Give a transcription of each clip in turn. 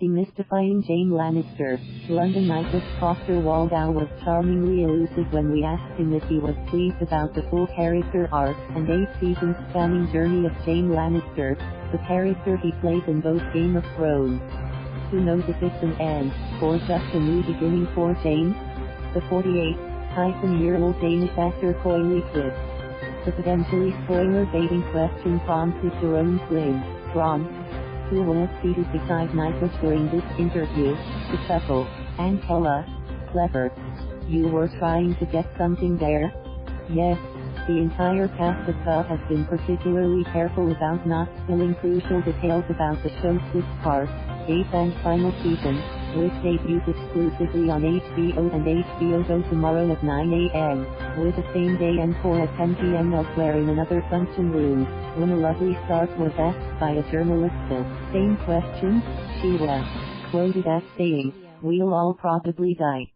Demystifying Jaime Lannister. London Nikolaj Coster-Waldau was charmingly elusive when we asked him if he was pleased about the full character arc and 8 seasons spanning journey of Jaime Lannister, the character he plays in both Game of Thrones. Who knows if it's an end, or just a new beginning for Jaime? The 48-year-old Danish actor coyly quipped. The potentially spoiler-baiting question prompted Jerome Flynn, Bronn, who was seated beside Nikolaj during this interview, to chuckle, and tell us, "Clever. You were trying to get something there?" Yes, the entire cast of Go has been particularly careful about not spilling crucial details about the show's 6th, 8th and final season, which debuts exclusively on HBO and HBO Go tomorrow at 9 a.m., with the same day encore at 10 p.m. elsewhere in another function room. When a lovely Stark was asked by a journalist the same question, she was quoted as saying, "We'll all probably die."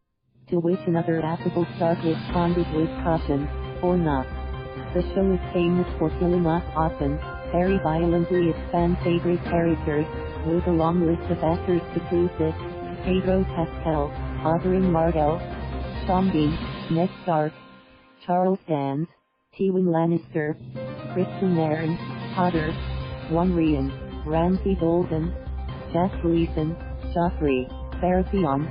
To which another affable Stark responded with caution, "Or not." The show is famous for killing off often, very violently its fan-favorite characters, with a long list of actors to prove this: Pedro Pascal, Oberyn Martell, Sean Bean, Ned Stark, Charles Dance, Tywin Lannister, Kristian Nairn, Hodor, Iwan Rheon, Ramsay Bolton, Gleeson, Joffrey Baratheon,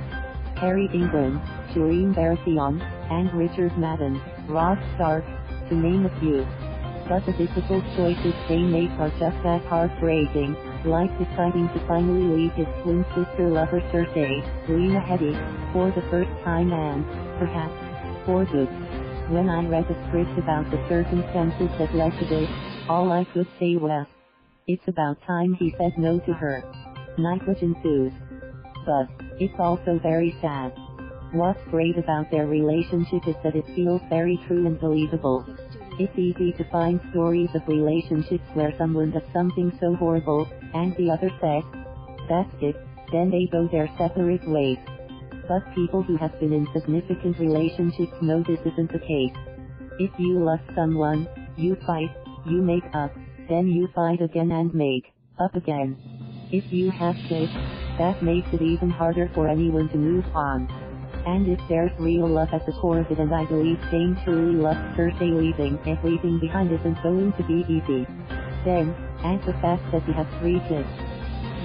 Kerry Ingram, Shireen Baratheon, and Richard Madden, Robb Stark, to name a few. But the difficult choices they make are just as heartbreaking, like deciding to finally leave his twin sister lover Cersei, Lena Headey, for the first time and, perhaps, for good. When I read the script about the circumstances that led to this, all I could say was, "It's about time he said no to her." Nikolaj enthused. But, it's also very sad. What's great about their relationship is that it feels very true and believable. It's easy to find stories of relationships where someone does something so horrible, and the other says, "That's it," then they go their separate ways. But people who have been in significant relationships know this isn't the case. If you love someone, you fight, you make up, then you fight again and make up again. If you have kids, that makes it even harder for anyone to move on. And if there's real love at the core of it, and I believe Jaime truly loves Cersei, leaving everything behind isn't going to be easy. Then, add the fact that he has 3 kids.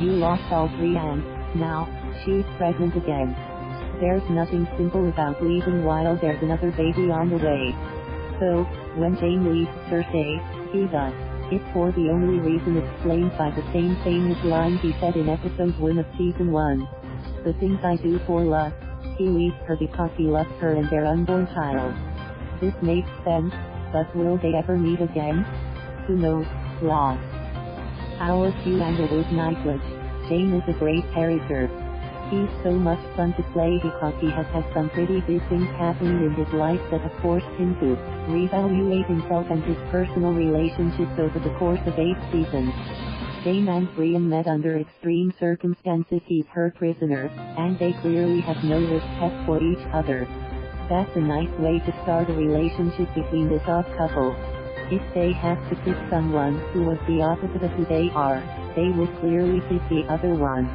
You lost all 3 and, now, she's pregnant again. There's nothing simple about leaving while there's another baby on the way. So, when Jaime leaves Cersei, he does it for the only reason explained by the same famous line he said in episode 1 of season 1. "The things I do for love." He leaves her because he loves her and their unborn child. This makes sense, but will they ever meet again? Who knows? Lost. Our Q&amp with Nikolaj. Jaime is a great character. He's so much fun to play because he has had some pretty big things happening in his life that have forced him to reevaluate himself and his personal relationships over the course of 8 seasons. Jaime and Brienne met under extreme circumstances. He's her prisoner, and they clearly have no respect for each other. That's a nice way to start a relationship between this odd couple. If they have to pick someone who was the opposite of who they are, they would clearly pick the other one.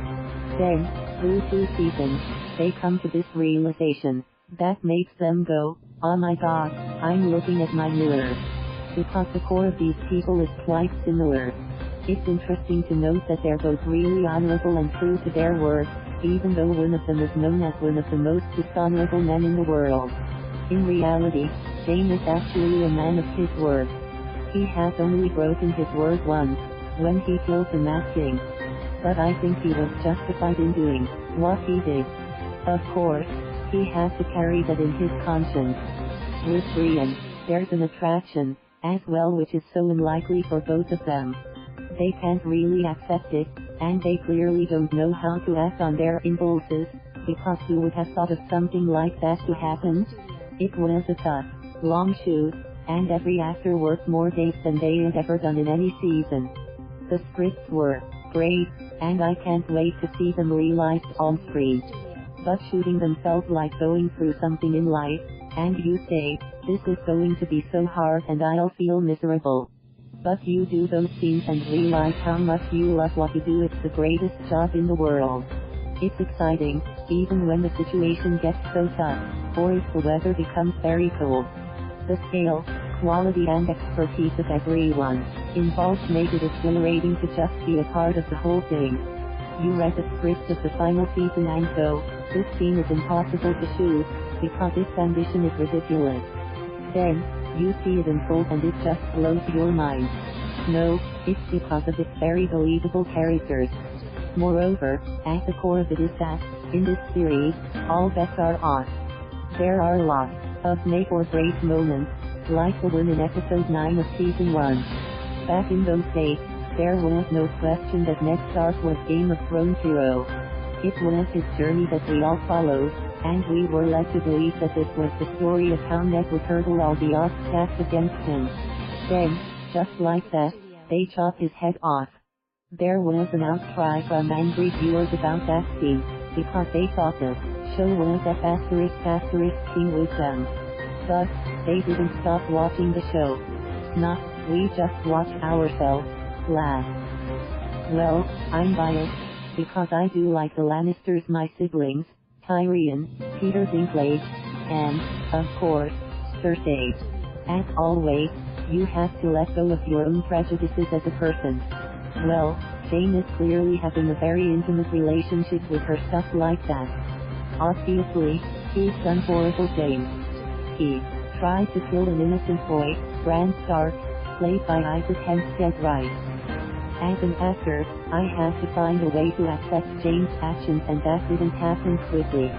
Then, through 2 seasons, they come to this realization that makes them go, "Oh my god, I'm looking at my mirror." Because the core of these people is quite similar. It's interesting to note that they're both really honorable and true to their word, even though one of them is known as one of the most dishonorable men in the world. In reality, Jaime is actually a man of his word. He has only broken his word once, when he killed the Mad King. But I think he was justified in doing what he did. Of course, he had to carry that in his conscience. With Brienne, there's an attraction, as well, which is so unlikely for both of them. They can't really accept it, and they clearly don't know how to act on their impulses, because who would have thought of something like that to happen? It was a tough, long shoot, and every actor worked more days than they had ever done in any season. The scripts were great, and I can't wait to see them realized on screen. But shooting them felt like going through something in life, and you say, "This is going to be so hard and I'll feel miserable." But you do those scenes and realize how much you love what you do. It's the greatest job in the world. It's exciting, even when the situation gets so tough, or if the weather becomes very cold. The skill, quality and expertise of everyone involved made it exhilarating to just be a part of the whole thing. You read the script of the final season and go, this scene is impossible to shoot, because its ambition is ridiculous. Then, you see it unfold and it just blows your mind. No, it's because of its very believable characters. Moreover, at the core of it is that, in this series, all bets are off. There are lots of make or break moments, like the one in episode 9 of season 1. Back in those days, there was no question that Ned Stark was Game of Thrones hero. It was his journey that we all followed, and we were led to believe that this was the story of how Ned would hurdle all the odds stacked against him. Then, just like that, they chop his head off. There was an outcry from angry viewers about that scene, because they thought the show was *** king with them. Thus, they didn't stop watching the show. Not, we just watch ourselves, laugh. Well, I'm biased, because I do like the Lannisters, my siblings, Tyrion, Peter Dinklage, and, of course, Cersei. As always, you have to let go of your own prejudices as a person. Well, Jane is clearly having a very intimate relationship with her, stuff like that. Obviously, he's done horrible things. He tried to kill an innocent boy, Bran Stark, played by Isaac Hempstead Wright. As an actor, I had to find a way to accept Jane's actions, and that didn't happen quickly.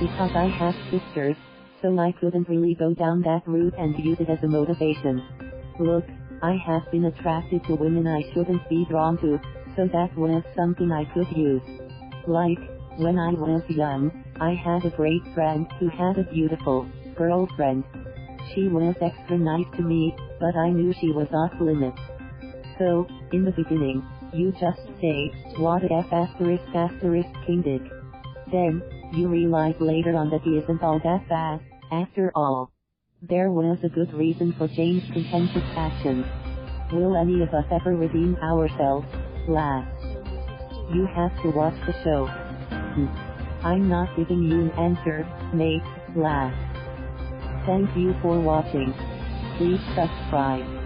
Because I have sisters, so I couldn't really go down that route and use it as a motivation. Look, I have been attracted to women I shouldn't be drawn to, so that was something I could use. Like, when I was young, I had a great friend who had a beautiful girlfriend. She was extra nice to me, but I knew she was off limits. So, in the beginning, you just say, what if *** king did. Then, you realize later on that he isn't all that bad, after all. There was a good reason for Jane's contentious actions. Will any of us ever redeem ourselves? Last. You have to watch the show. I'm not giving you an answer, mate, last. Thank you for watching. Please subscribe.